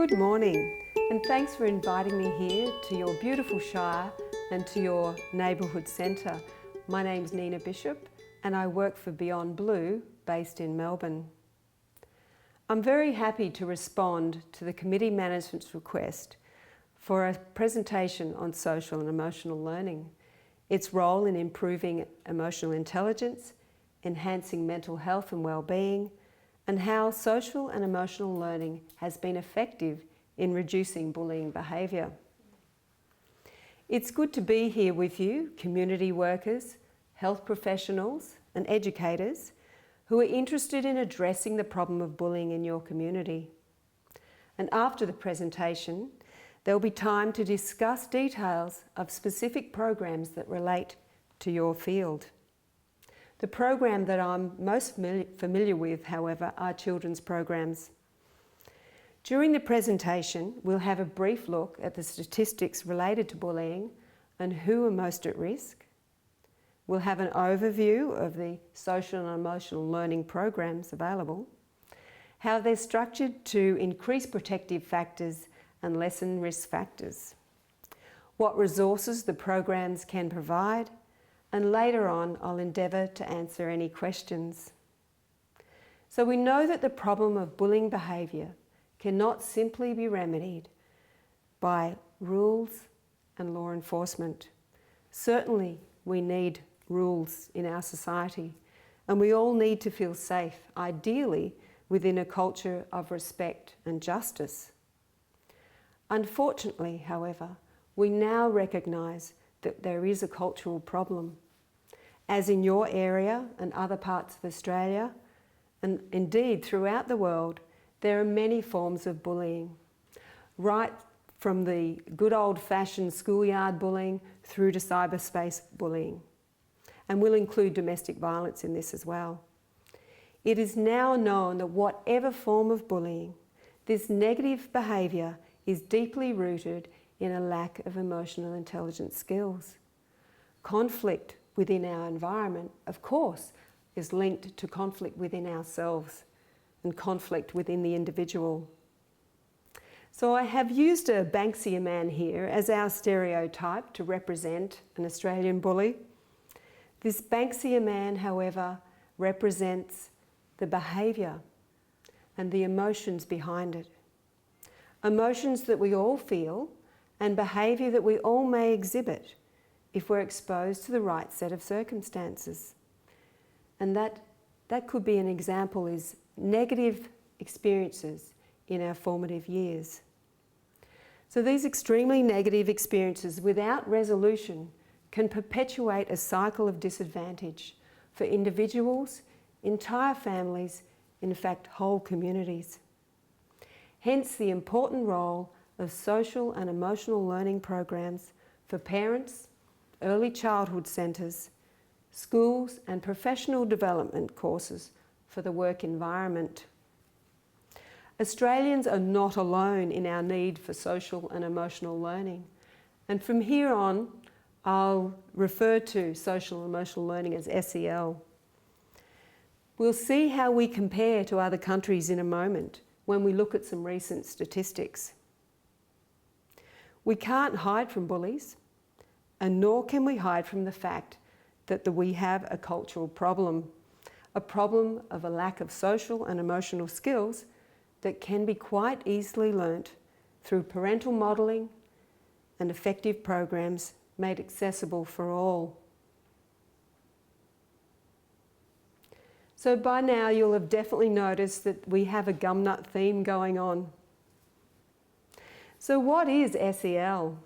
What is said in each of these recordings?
Good morning, and thanks for inviting me here to your beautiful Shire and to your neighbourhood centre. My name's Nina Bishop and I work for Beyond Blue, based in Melbourne. I'm very happy to respond to the committee management's request for a presentation on social and emotional learning, its role in improving emotional intelligence, enhancing mental health and well-being, and how social and emotional learning has been effective in reducing bullying behaviour. It's good to be here with you, community workers, health professionals and educators who are interested in addressing the problem of bullying in your community. And after the presentation, there'll be time to discuss details of specific programs that relate to your field. The program that I'm most familiar with, however, are children's programs. During the presentation, we'll have a brief look at the statistics related to bullying and who are most at risk. We'll have an overview of the social and emotional learning programs available, how they're structured to increase protective factors and lessen risk factors, what resources the programs can provide, and later on I'll endeavour to answer any questions. So we know that the problem of bullying behaviour cannot simply be remedied by rules and law enforcement. Certainly we need rules in our society, and we all need to feel safe, ideally within a culture of respect and justice. Unfortunately, however, we now recognise that there is a cultural problem. As in your area and other parts of Australia, and indeed throughout the world, there are many forms of bullying, right from the good old-fashioned schoolyard bullying through to cyberspace bullying. And we'll include domestic violence in this as well. It is now known that whatever form of bullying, this negative behaviour is deeply rooted in a lack of emotional intelligence skills. Conflict within our environment, of course, is linked to conflict within ourselves and conflict within the individual. So I have used a Banksia man here as our stereotype to represent an Australian bully. This Banksia man, however, represents the behaviour and the emotions behind it. Emotions that we all feel and behaviour that we all may exhibit if we're exposed to the right set of circumstances. And that could be an example is negative experiences in our formative years. So these extremely negative experiences without resolution can perpetuate a cycle of disadvantage for individuals, entire families, in fact whole communities. Hence the important role of social and emotional learning programs for parents, early childhood centres, schools and professional development courses for the work environment. Australians are not alone in our need for social and emotional learning, and from here on I'll refer to social and emotional learning as SEL. We'll see how we compare to other countries in a moment when we look at some recent statistics. We can't hide from bullies, and nor can we hide from the fact that we have a cultural problem, a problem of a lack of social and emotional skills that can be quite easily learnt through parental modelling and effective programs made accessible for all. So by now you'll have definitely noticed that we have a gumnut theme going on. So what is SEL?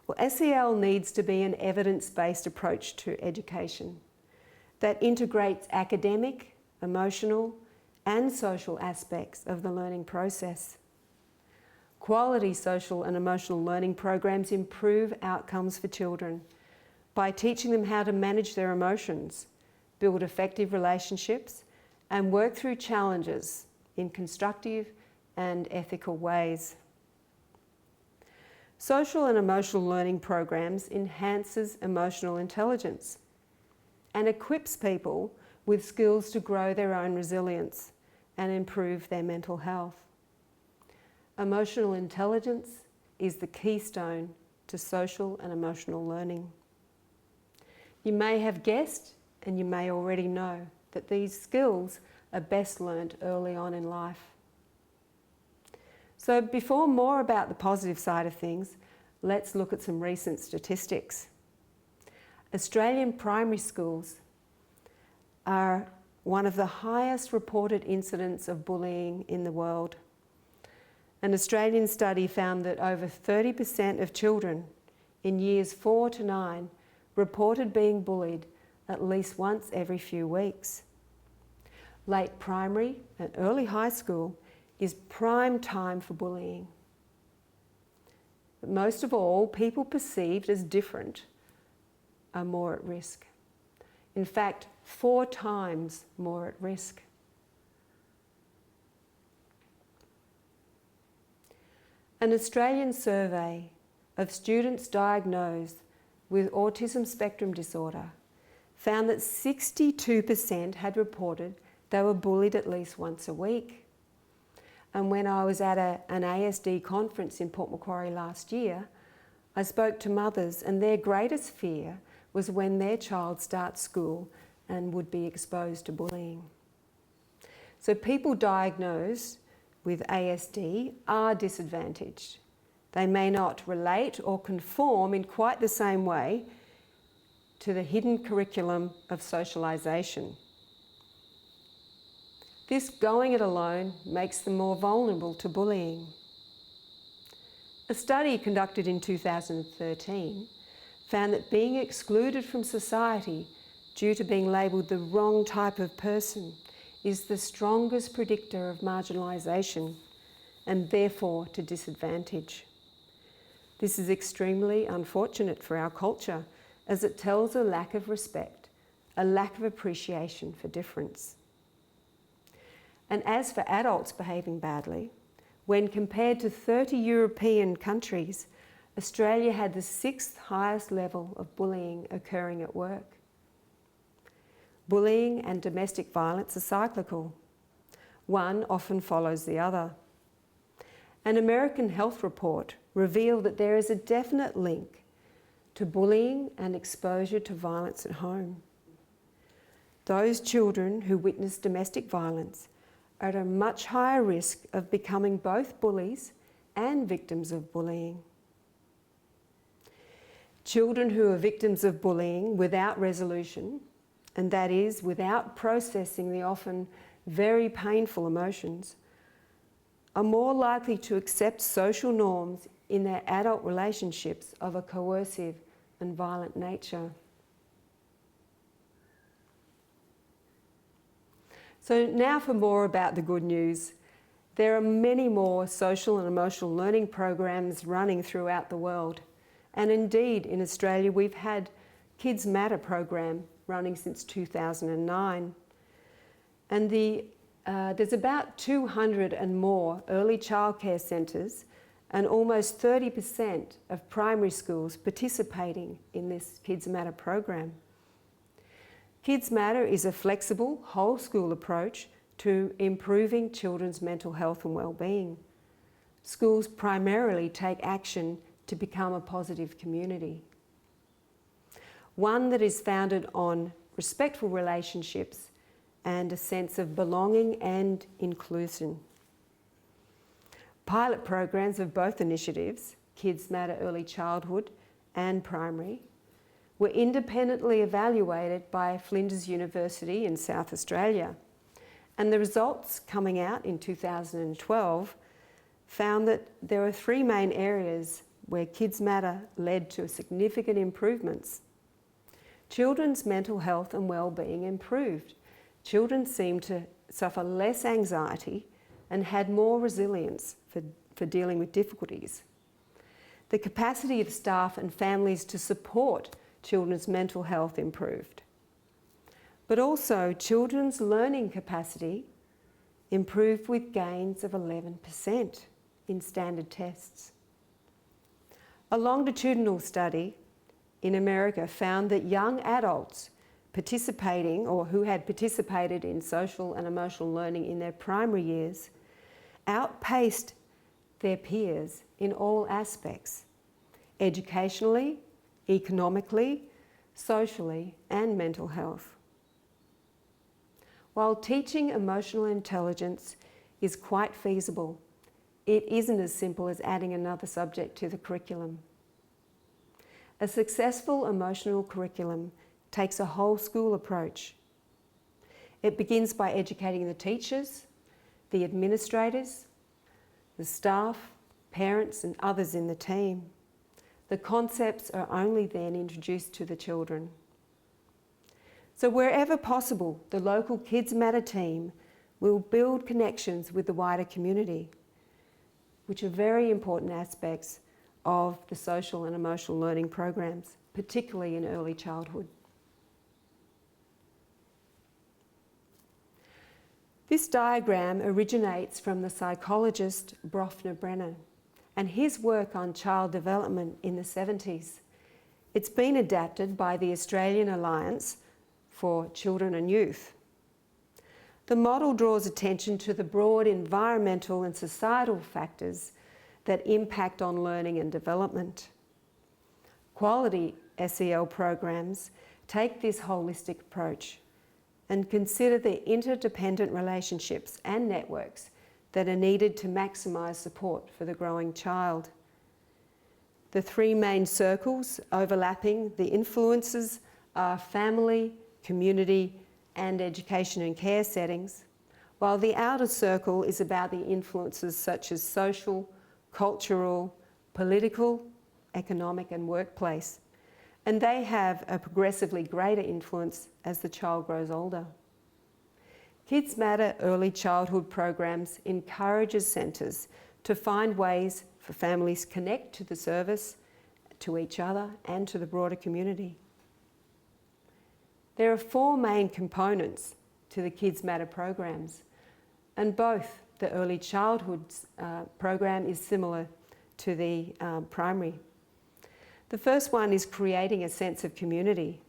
Well, SEL needs to be an evidence-based approach to education that integrates academic, emotional and social aspects of the learning process. Quality social and emotional learning programs improve outcomes for children by teaching them how to manage their emotions, build effective relationships and work through challenges in constructive and ethical ways. Social and emotional learning programs enhances emotional intelligence and equips people with skills to grow their own resilience and improve their mental health. Emotional intelligence is the keystone to social and emotional learning. You may have guessed, and you may already know, that these skills are best learnt early on in life. So before more about the positive side of things, let's look at some recent statistics. Australian primary schools are one of the highest reported incidents of bullying in the world. An Australian study found that over 30% of children in years 4 to 9 reported being bullied at least once every few weeks. Late primary and early high school is prime time for bullying. But most of all, people perceived as different are more at risk. In fact, 4 times more at risk. An Australian survey of students diagnosed with autism spectrum disorder found that 62% had reported they were bullied at least once a week. And when I was at an ASD conference in Port Macquarie last year, I spoke to mothers, and their greatest fear was when their child starts school and would be exposed to bullying. So people diagnosed with ASD are disadvantaged. They may not relate or conform in quite the same way to the hidden curriculum of socialisation. This going it alone makes them more vulnerable to bullying. A study conducted in 2013 found that being excluded from society due to being labelled the wrong type of person is the strongest predictor of marginalisation and therefore to disadvantage. This is extremely unfortunate for our culture, as it tells a lack of respect, a lack of appreciation for difference. And as for adults behaving badly, when compared to 30 European countries, Australia had the 6th highest level of bullying occurring at work. Bullying and domestic violence are cyclical. One often follows the other. An American health report revealed that there is a definite link to bullying and exposure to violence at home. Those children who witness domestic violence are at a much higher risk of becoming both bullies and victims of bullying. Children who are victims of bullying without resolution, and that is without processing the often very painful emotions, are more likely to accept social norms in their adult relationships of a coercive and violent nature. So now for more about the good news. There are many more social and emotional learning programs running throughout the world. And indeed, in Australia, we've had Kids Matter program running since 2009. And there's about 200 and more early childcare centres and almost 30% of primary schools participating in this Kids Matter program. Kids Matter is a flexible, whole school approach to improving children's mental health and well-being. Schools primarily take action to become a positive community. One that is founded on respectful relationships and a sense of belonging and inclusion. Pilot programs of both initiatives, Kids Matter Early Childhood and Primary, were independently evaluated by Flinders University in South Australia. And the results coming out in 2012 found that there are 3 main areas where Kids Matter led to significant improvements. Children's mental health and well-being improved. Children seemed to suffer less anxiety and had more resilience for dealing with difficulties. The capacity of staff and families to support children's mental health improved. But also children's learning capacity improved with gains of 11% in standard tests. A longitudinal study in America found that young adults participating or who had participated in social and emotional learning in their primary years outpaced their peers in all aspects, educationally, economically, socially, and mental health. While teaching emotional intelligence is quite feasible, it isn't as simple as adding another subject to the curriculum. A successful emotional curriculum takes a whole school approach. It begins by educating the teachers, the administrators, the staff, parents and others in the team. The concepts are only then introduced to the children. So wherever possible, the local Kids Matter team will build connections with the wider community, which are very important aspects of the social and emotional learning programs, particularly in early childhood. This diagram originates from the psychologist Brofner Brennan and his work on child development in the 70s. It's been adapted by the Australian Alliance for Children and Youth. The model draws attention to the broad environmental and societal factors that impact on learning and development. Quality SEL programs take this holistic approach and consider the interdependent relationships and networks that are needed to maximise support for the growing child. The three main circles overlapping the influences are family, community, and education and care settings, while the outer circle is about the influences such as social, cultural, political, economic and workplace, and they have a progressively greater influence as the child grows older. Kids Matter early childhood programs encourages centres to find ways for families to connect to the service, to each other and to the broader community. There are four main components to the Kids Matter programs, and both the early childhood program is similar to the primary. The first one is creating a sense of community.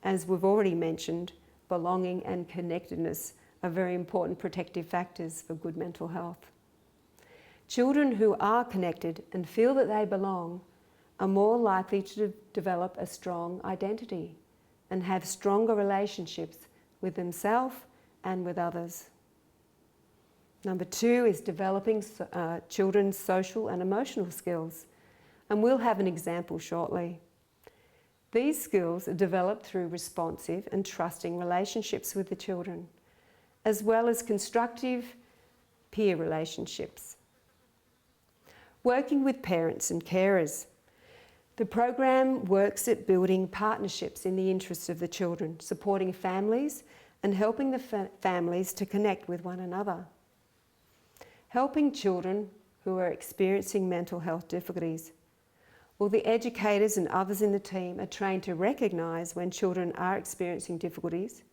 As we've already mentioned, belonging and connectedness are very important protective factors for good mental health. Children who are connected and feel that they belong are more likely to develop a strong identity and have stronger relationships with themselves and with others. Number two is developing children's social and emotional skills, and we'll have an example shortly. These skills are developed through responsive and trusting relationships with the children, as well as constructive peer relationships. Working with parents and carers. The program works at building partnerships in the interests of the children, supporting families and helping the families to connect with one another. Helping children who are experiencing mental health difficulties. Well, the educators and others in the team are trained to recognise when children are experiencing difficulties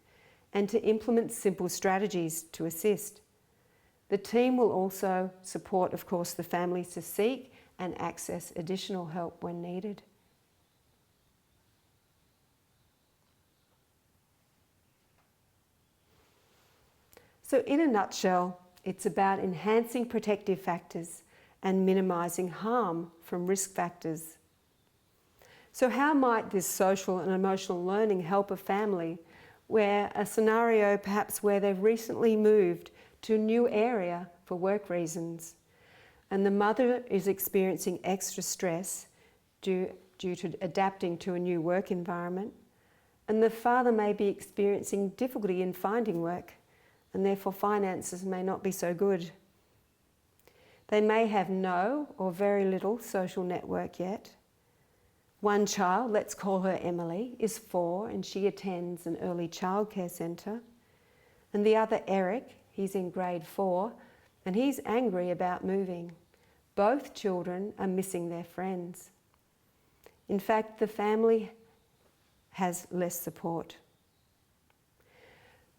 and to implement simple strategies to assist. The team will also support, of course, the families to seek and access additional help when needed. So in a nutshell, it's about enhancing protective factors and minimising harm from risk factors. So how might this social and emotional learning help a family where a scenario perhaps where they've recently moved to a new area for work reasons, and the mother is experiencing extra stress due to adapting to a new work environment, and the father may be experiencing difficulty in finding work, and therefore finances may not be so good. They may have no or very little social network yet. One child, let's call her Emily, is 4 and she attends an early childcare centre. And the other, Eric, he's in grade 4 and he's angry about moving. Both children are missing their friends. In fact, the family has less support.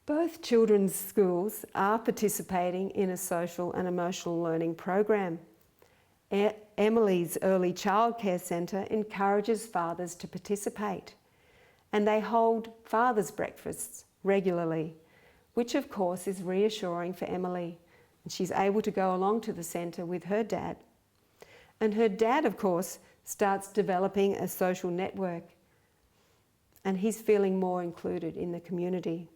Both children's schools are participating in a social and emotional learning program. Emily's early childcare centre encourages fathers to participate, and they hold fathers' breakfasts regularly, which of course is reassuring for Emily, and she's able to go along to the centre with her dad And her dad, of course, starts developing a social network, and he's feeling more included in the community.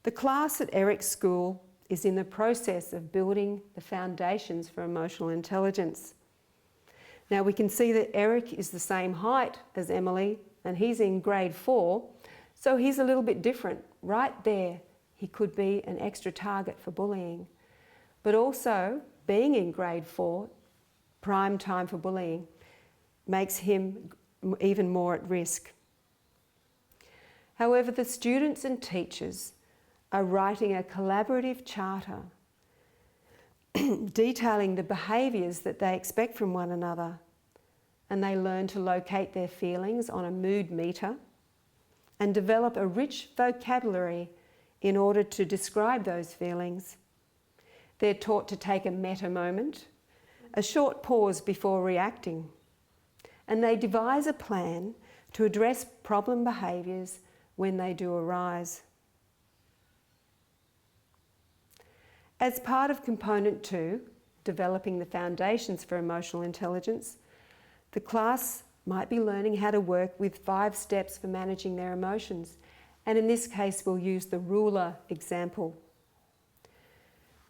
The class at Eric's school is in the process of building the foundations for emotional intelligence. Now we can see that Eric is the same height as Emily, and he's in grade 4, so he's a little bit different. Right there, he could be an extra target for bullying. But also, being in grade 4, prime time for bullying, makes him even more at risk. However, the students and teachers are writing a collaborative charter detailing the behaviours that they expect from one another, and they learn to locate their feelings on a mood meter and develop a rich vocabulary in order to describe those feelings. They're taught to take a meta moment, a short pause before reacting, and they devise a plan to address problem behaviours when they do arise. As part of Component 2, developing the foundations for emotional intelligence, the class might be learning how to work with 5 steps for managing their emotions. And in this case, we'll use the ruler example.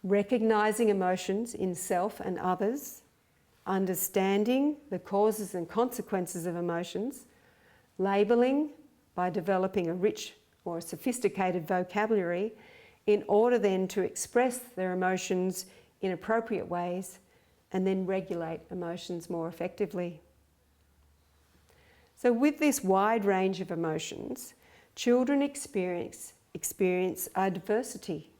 Recognising emotions in self and others, understanding the causes and consequences of emotions, labelling by developing a rich or sophisticated vocabulary in order then to express their emotions in appropriate ways and then regulate emotions more effectively. So with this wide range of emotions, children experience a diversity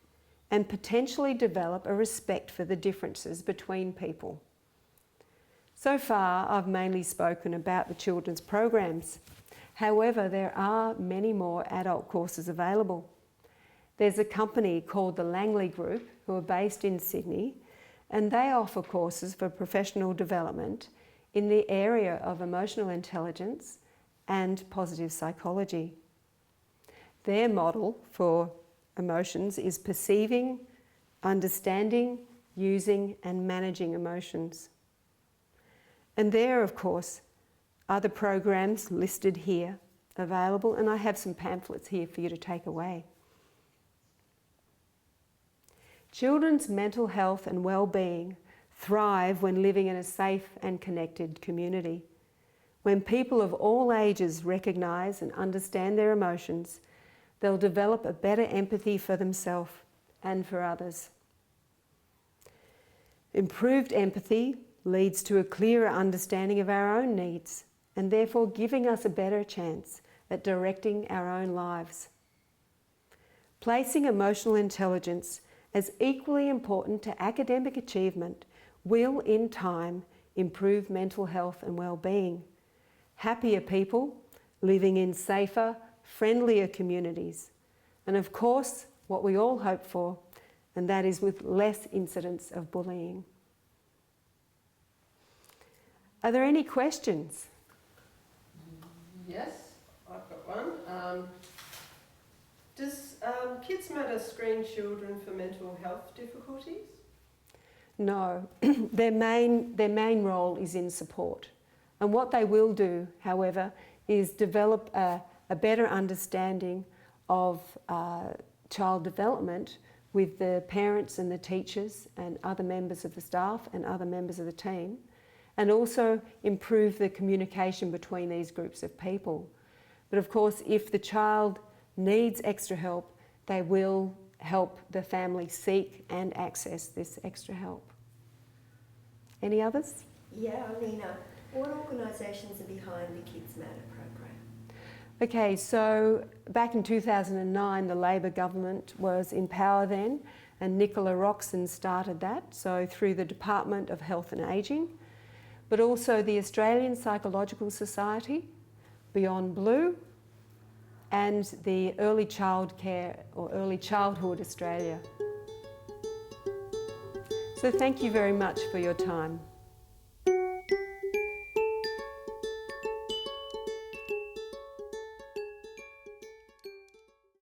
and potentially develop a respect for the differences between people. So far, I've mainly spoken about the children's programs. However, there are many more adult courses available. There's a company called the Langley Group, who are based in Sydney, and they offer courses for professional development in the area of emotional intelligence and positive psychology. Their model for emotions is perceiving, understanding, using and managing emotions. And there, of course, are the programs listed here available, and I have some pamphlets here for you to take away. Children's mental health and well-being thrive when living in a safe and connected community. When people of all ages recognise and understand their emotions, they'll develop a better empathy for themselves and for others. Improved empathy leads to a clearer understanding of our own needs and therefore giving us a better chance at directing our own lives. Placing emotional intelligence as equally important to academic achievement will, in time, improve mental health and well-being. Happier people living in safer, friendlier communities. And of course, what we all hope for, and that is with less incidents of bullying. Are there any questions? Yes, I've got one. Does Kids Matter screen children for mental health difficulties? No, their main role is in support. And what they will do, however, is develop a better understanding of child development with the parents and the teachers and other members of the staff and other members of the team, and also improve the communication between these groups of people. But of course, if the child needs extra help, they will help the family seek and access this extra help. Any others? Yeah, Nina, what organisations are behind the Kids Matter program? Okay, so back in 2009, the Labor government was in power then, and Nicola Roxon started that, so through the Department of Health and Ageing, but also the Australian Psychological Society, Beyond Blue, and the Early Childcare or Early Childhood Australia. So thank you very much for your time.